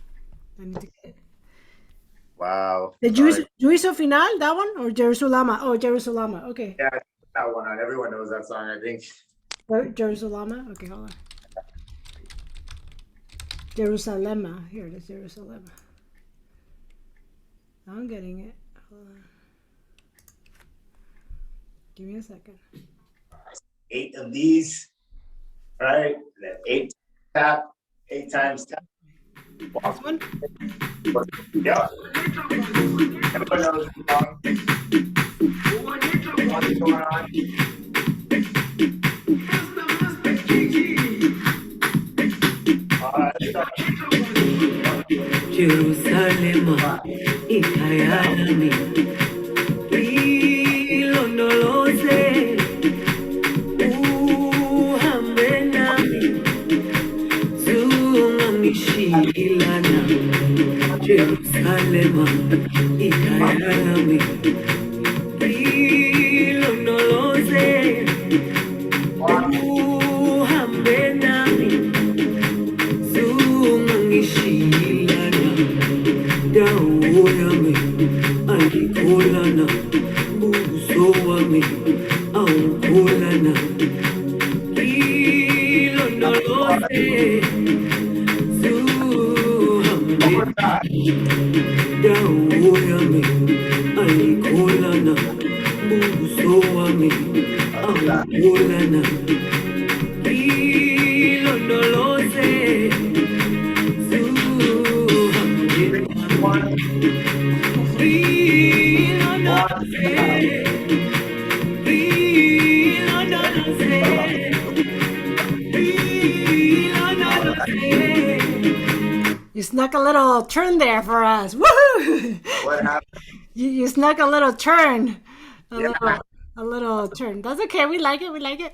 [SPEAKER 1] I need to get it.
[SPEAKER 2] Wow.
[SPEAKER 1] The Juicio Final, that one? Or Jerusalema? Oh, Jerusalema. Okay.
[SPEAKER 2] Yeah, that one on. Everyone knows that song, I think.
[SPEAKER 1] Jerusalema? Okay, hold on. Jerusalema. Here it is, Jerusalema. I'm getting it. Hold on. Give me a second.
[SPEAKER 2] 8 of these, right? Then 8 tap, 8 times tap.
[SPEAKER 1] This one?
[SPEAKER 2] Yeah. Everyone knows the song. What's going on?
[SPEAKER 3] Jerusalema, ikayalami, ilondoloze, uhambe nami, zungangishilana. Jerusalema, ikayalami, ilondoloze, uhambe nami, zungangishilana. Dawo yami ayikholana, buso wami awukholana. Ilondoloze, zuhambe. Dawo yami ayikholana, buso wami awukholana. Ilondoloze,
[SPEAKER 1] snuck a little turn there for us. Woohoo!
[SPEAKER 2] What happened?
[SPEAKER 1] You snuck a little turn.
[SPEAKER 2] Yeah.
[SPEAKER 1] A little turn. That's okay. We like it. We like it.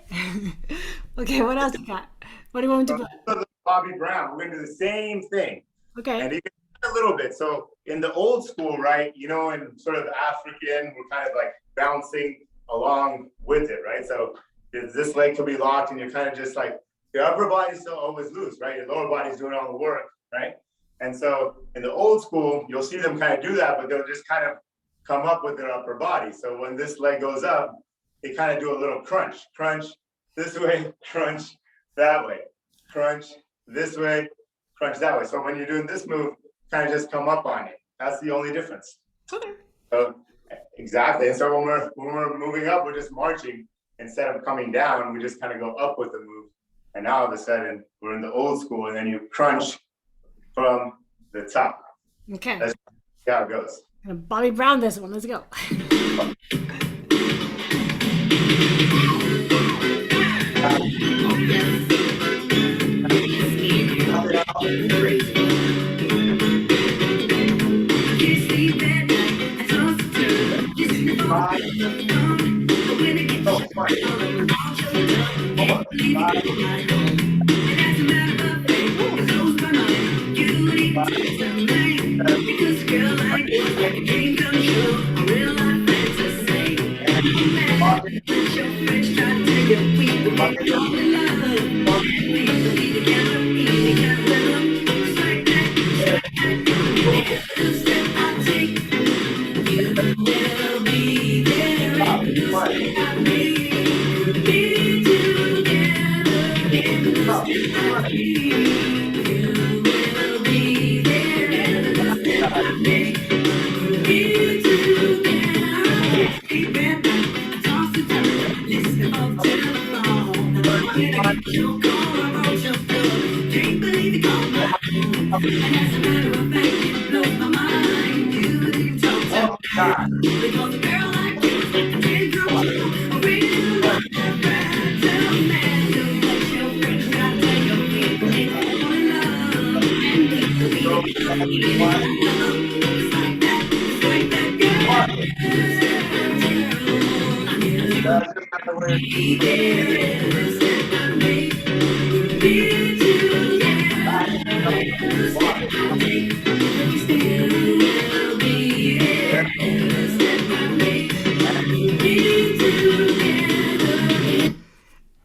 [SPEAKER 1] Okay, what else you got? What do you want me to put?
[SPEAKER 2] Bobby Brown. We're going to do the same thing.
[SPEAKER 1] Okay.
[SPEAKER 2] And even a little bit. So in the old school, right, you know, in sort of the African, we're kind of like bouncing along with it, right? So this leg could be locked and you're kind of just like, your upper body's still always loose, right? Your lower body's doing all the work, right? And so in the old school, you'll see them kind of do that, but they'll just kind of come up with their upper body. So when this leg goes up, they kind of do a little crunch this way, crunch that way, crunch this way, crunch that way. So when you're doing this move, kind of just come up on it. That's the only difference.
[SPEAKER 1] Okay.
[SPEAKER 2] So exactly. And so when we're moving up, we're just marching instead of coming down. We just kind of go up with the move. And now all of a sudden we're in the old school, and then you crunch from the top.
[SPEAKER 1] Okay.
[SPEAKER 2] That's how it goes.
[SPEAKER 1] Gonna Bobby Brown this one. Let's go.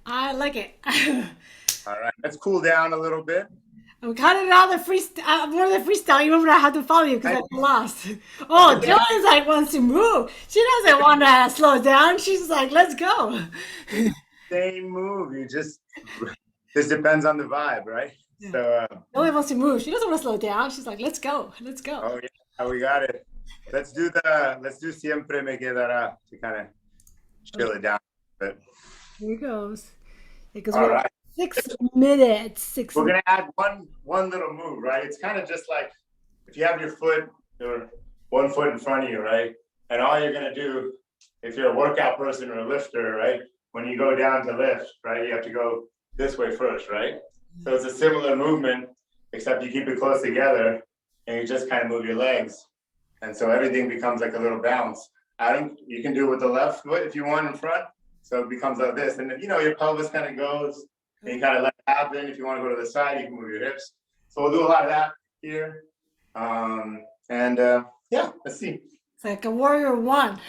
[SPEAKER 1] I like it.
[SPEAKER 2] All right, let's cool down a little bit.
[SPEAKER 1] I'm cutting out the freestyle. More of the freestyle. Even when I have to follow you because I lost. Oh, Joy's like wants to move. She doesn't want to slow down. She's like, let's go.
[SPEAKER 2] Same move. You just this depends on the vibe, right?
[SPEAKER 1] Yeah.
[SPEAKER 2] So
[SPEAKER 1] Joy wants to move. She doesn't want to slow down. She's like, let's go. Let's go.
[SPEAKER 2] oh yeah, we got it. Let's do siempre me quedará to kind of chill it down a bit.
[SPEAKER 1] Here goes. Because
[SPEAKER 2] All
[SPEAKER 1] we're
[SPEAKER 2] right.
[SPEAKER 1] 6 minutes.
[SPEAKER 2] We're gonna add one little move, right? It's kind of just like if you have your one foot in front of you, right? And all you're gonna do, if you're a workout person or a lifter, right? When you go down to lift, right? You have to go this way first, right? So it's a similar movement, except you keep it close together and you just kind of move your legs. And so everything becomes like a little bounce. You can do it with the left foot if you want in front. So it becomes like this. And then, your pelvis kind of goes and you kind of let it happen. If you want to go to the side, you can move your hips. So we'll do a lot of that here. Yeah, let's see.
[SPEAKER 1] It's like a warrior one.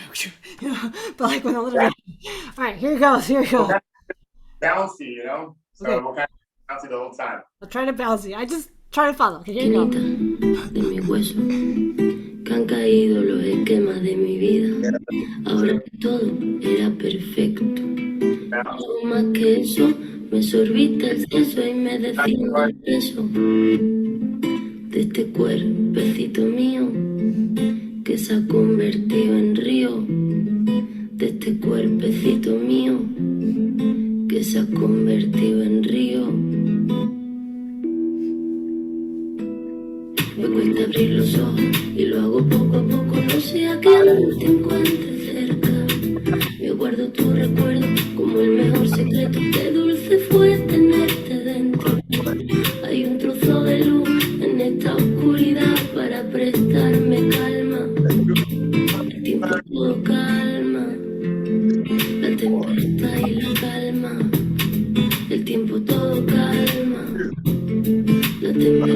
[SPEAKER 1] But like with a little bit. All right, here it goes. Here it goes.
[SPEAKER 2] Bouncy, So
[SPEAKER 1] Okay.
[SPEAKER 2] we'll kind of bouncy the whole time.
[SPEAKER 1] I'll try to bounce you. I just try to follow. Okay, here you go.
[SPEAKER 3] De mi hueso, que han caído los esquemas de mi vida. Ahora que todo era perfecto. Algo más que eso, me sorbiste el seso y me defiendo el peso de este cuerpecito mío que se ha convertido en río. De este cuerpecito mío que se ha convertido en río. Me cuesta abrir los ojos y lo hago poco a poco, no sea que aún te encuentre cerca. Yo guardo tu recuerdo como el mejor secreto, qué dulce fue tenerte dentro. Hay un trozo de luz en esta oscuridad.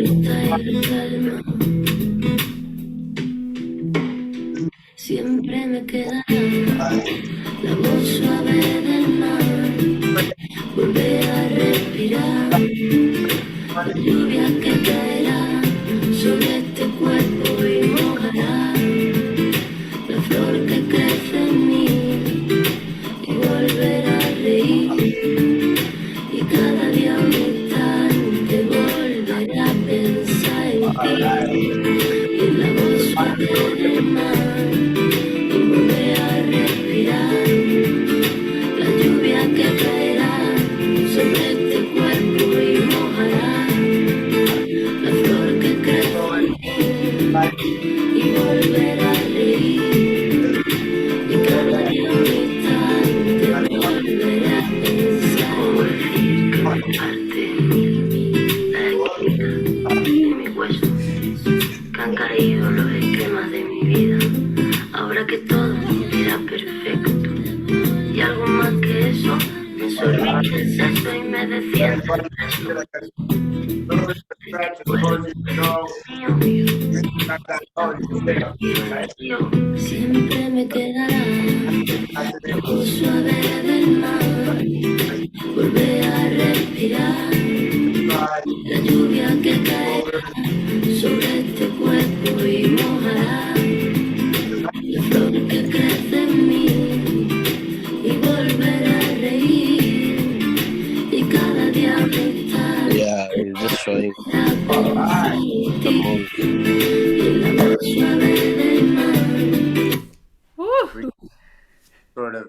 [SPEAKER 3] despierta y calma. Siempre me quedará la voz suave del mar. Volver a respirar la lluvia que caerá sobre este cuerpo y mojará la flor que crece en mí. Y volver a reír y cada día un instante volver a pensar en ti y en la voz suave del mar. Y volver a respirar la lluvia que caerá sobre este cuerpo y mojará la flor que crece en mí. Y volver a reír y cada día un instante volver a pensar en ti. Parte de mí, la esquina de mis huesos, que han caído los esquemas de mi vida. Ahora que todo era perfecto y algo más que eso, me sorbita el seso y me desciende el peso. Siempre me quedará la voz suave del mar. Volver a respirar la lluvia que caerá sobre este cuerpo y mojará la flor que crece en mí. Y volver a reír y cada día pensar
[SPEAKER 5] You're just showing
[SPEAKER 3] en ti y en la voz suave del mar.
[SPEAKER 2] Sort of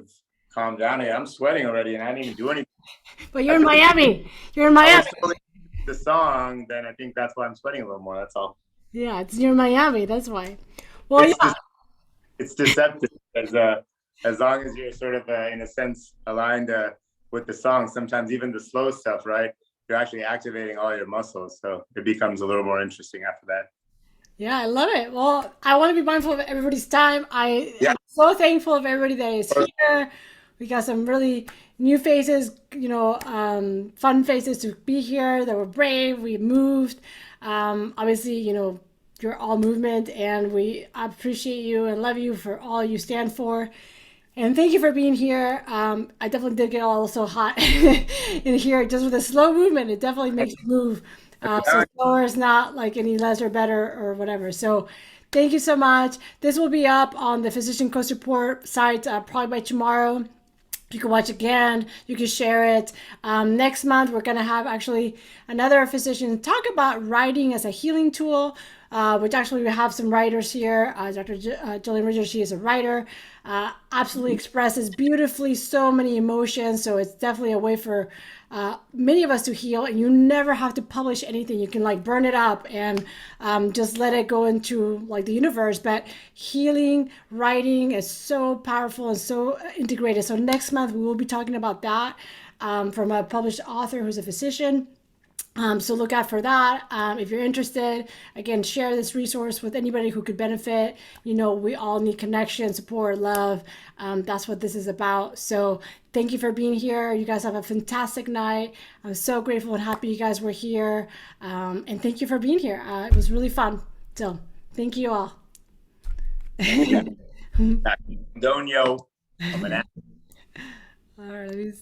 [SPEAKER 2] calm down here. I'm sweating already, and I didn't even do anything.
[SPEAKER 1] But you're in Miami. You're in
[SPEAKER 2] I
[SPEAKER 1] Miami.
[SPEAKER 2] was totally the song, then I think that's why I'm sweating a little more. That's all.
[SPEAKER 1] Yeah, you're in Miami. That's why. Well,
[SPEAKER 2] It's,
[SPEAKER 1] yeah.
[SPEAKER 2] it's deceptive as long as you're sort of in a sense aligned with the song. Sometimes even the slow stuff, right? You're actually activating all your muscles, so it becomes a little more interesting after that.
[SPEAKER 1] Yeah, I love it. Well, I want to be mindful of everybody's time. I'm
[SPEAKER 2] Yeah.
[SPEAKER 1] so thankful of everybody that is here. We got some really new faces, fun faces to be here that were brave. We moved. Obviously, you're all movement, and we appreciate you and love you for all you stand for. And thank you for being here. I definitely did get all so hot in here just with a slow movement. It definitely makes you move. So slower is not like any less or better or whatever. So thank you so much. This will be up on the Physician Coast Report site probably by tomorrow. You can watch again. You can share it. Next month, we're going to have actually another physician talk about writing as a healing tool, which actually we have some writers here. Dr. Jillian Ridger, she is a writer, absolutely expresses beautifully so many emotions. So it's definitely a way for many of us to heal, and you never have to publish anything. You can like burn it up and just let it go into like the universe. But healing, writing is so powerful and so integrated. So next month we will be talking about that from a published author who's a physician. So look out for that. If you're interested, again, share this resource with anybody who could benefit. We all need connection, support, love. That's what this is about. So thank you for being here. You guys have a fantastic night. I'm so grateful and happy you guys were here. And thank you for being here. It was really fun. So thank you all.
[SPEAKER 2] Donio.
[SPEAKER 1] All right.